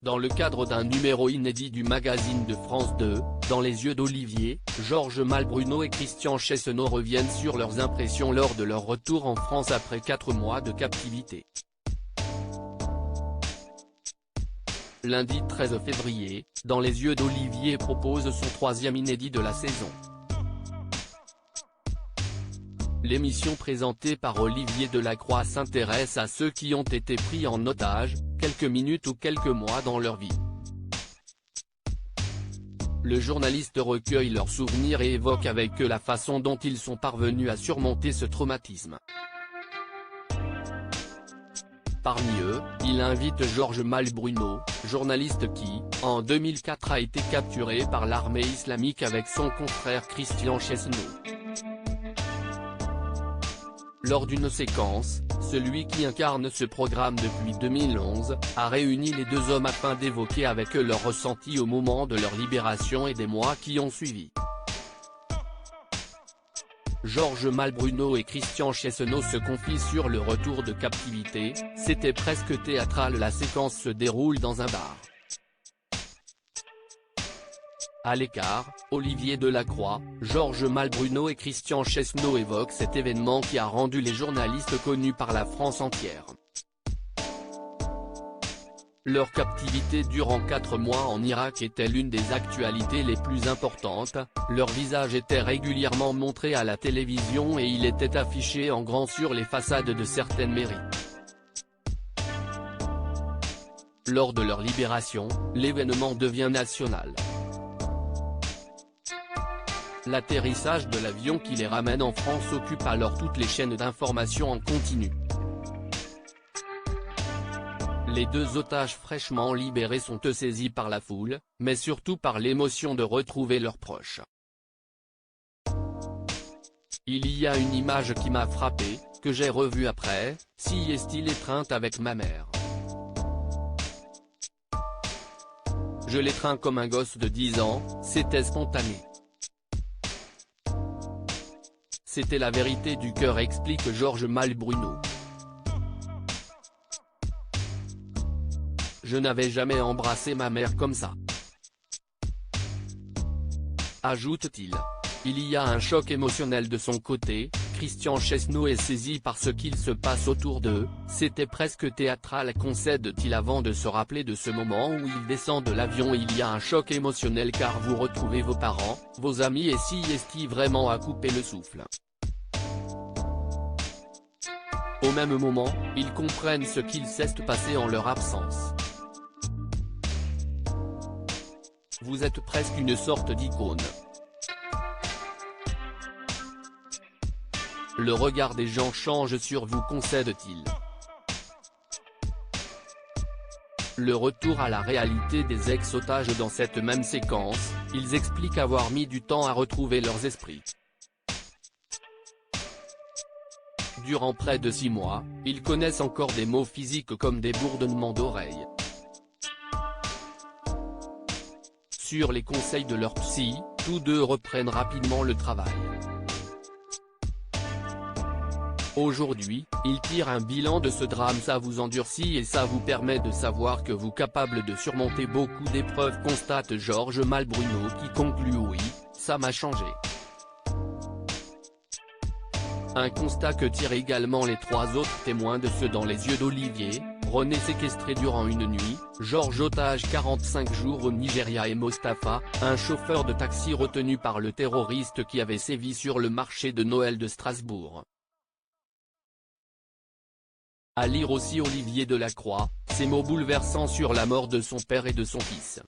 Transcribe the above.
Dans le cadre d'un numéro inédit du magazine de France 2, Dans les yeux d'Olivier, Georges Malbruno et Christian Chesneau reviennent sur leurs impressions lors de leur retour en France après 4 mois de captivité. Lundi 13 février, Dans les yeux d'Olivier propose son 3e inédit de la saison. L'émission présentée par Olivier Delacroix s'intéresse à ceux qui ont été pris en otage, quelques minutes ou quelques mois dans leur vie. Le journaliste recueille leurs souvenirs et évoque avec eux la façon dont ils sont parvenus à surmonter ce traumatisme. Parmi eux, il invite Georges Malbruno, journaliste qui, en 2004 a été capturé par l'armée islamique avec son confrère Christian Chesneau. Lors d'une séquence, celui qui incarne ce programme depuis 2011, a réuni les deux hommes afin d'évoquer avec eux leurs ressentis au moment de leur libération et des mois qui ont suivi. Georges Malbruno et Christian Chesneau se confient sur le retour de captivité, c'était presque théâtral. La séquence se déroule dans un bar. À l'écart, Olivier Delacroix, Georges Malbruno et Christian Chesneau évoquent cet événement qui a rendu les journalistes connus par la France entière. Leur captivité durant 4 mois en Irak était l'une des actualités les plus importantes, leur visage était régulièrement montré à la télévision et il était affiché en grand sur les façades de certaines mairies. Lors de leur libération, l'événement devient national. L'atterrissage de l'avion qui les ramène en France occupe alors toutes les chaînes d'information en continu. Les deux otages fraîchement libérés sont saisis par la foule, mais surtout par l'émotion de retrouver leurs proches. Il y a une image qui m'a frappé, que j'ai revue après, si est-il étreinte avec ma mère. Je l'étreins comme un gosse de 10 ans, c'était spontané. C'était la vérité du cœur, explique Georges Malbruno. Je n'avais jamais embrassé ma mère comme ça. Ajoute-t-il. Il y a un choc émotionnel de son côté, Christian Chesneau est saisi par ce qu'il se passe autour d'eux, c'était presque théâtral, concède-t-il avant de se rappeler de ce moment où il descend de l'avion. Il y a un choc émotionnel car vous retrouvez vos parents, vos amis et si est-il vraiment à couper le souffle. Au même moment, ils comprennent ce qu'il s'est passé en leur absence. Vous êtes presque une sorte d'icône. Le regard des gens change sur vous, concède-t-il. Le retour à la réalité des ex-otages. Dans cette même séquence, ils expliquent avoir mis du temps à retrouver leurs esprits. Durant près de 6 mois, ils connaissent encore des maux physiques comme des bourdonnements d'oreilles. Sur les conseils de leur psy, tous deux reprennent rapidement le travail. Aujourd'hui, ils tirent un bilan de ce drame. Ça vous endurcit et ça vous permet de savoir que vous êtes capable de surmonter beaucoup d'épreuves, constate Georges Malbruno qui conclut: oui, ça m'a changé. Un constat que tirent également les 3 autres témoins de ce Dans les yeux d'Olivier, René séquestré durant une nuit, Georges otage 45 jours au Nigeria et Mostafa, un chauffeur de taxi retenu par le terroriste qui avait sévi sur le marché de Noël de Strasbourg. À lire aussi Olivier Delacroix, ses mots bouleversants sur la mort de son père et de son fils.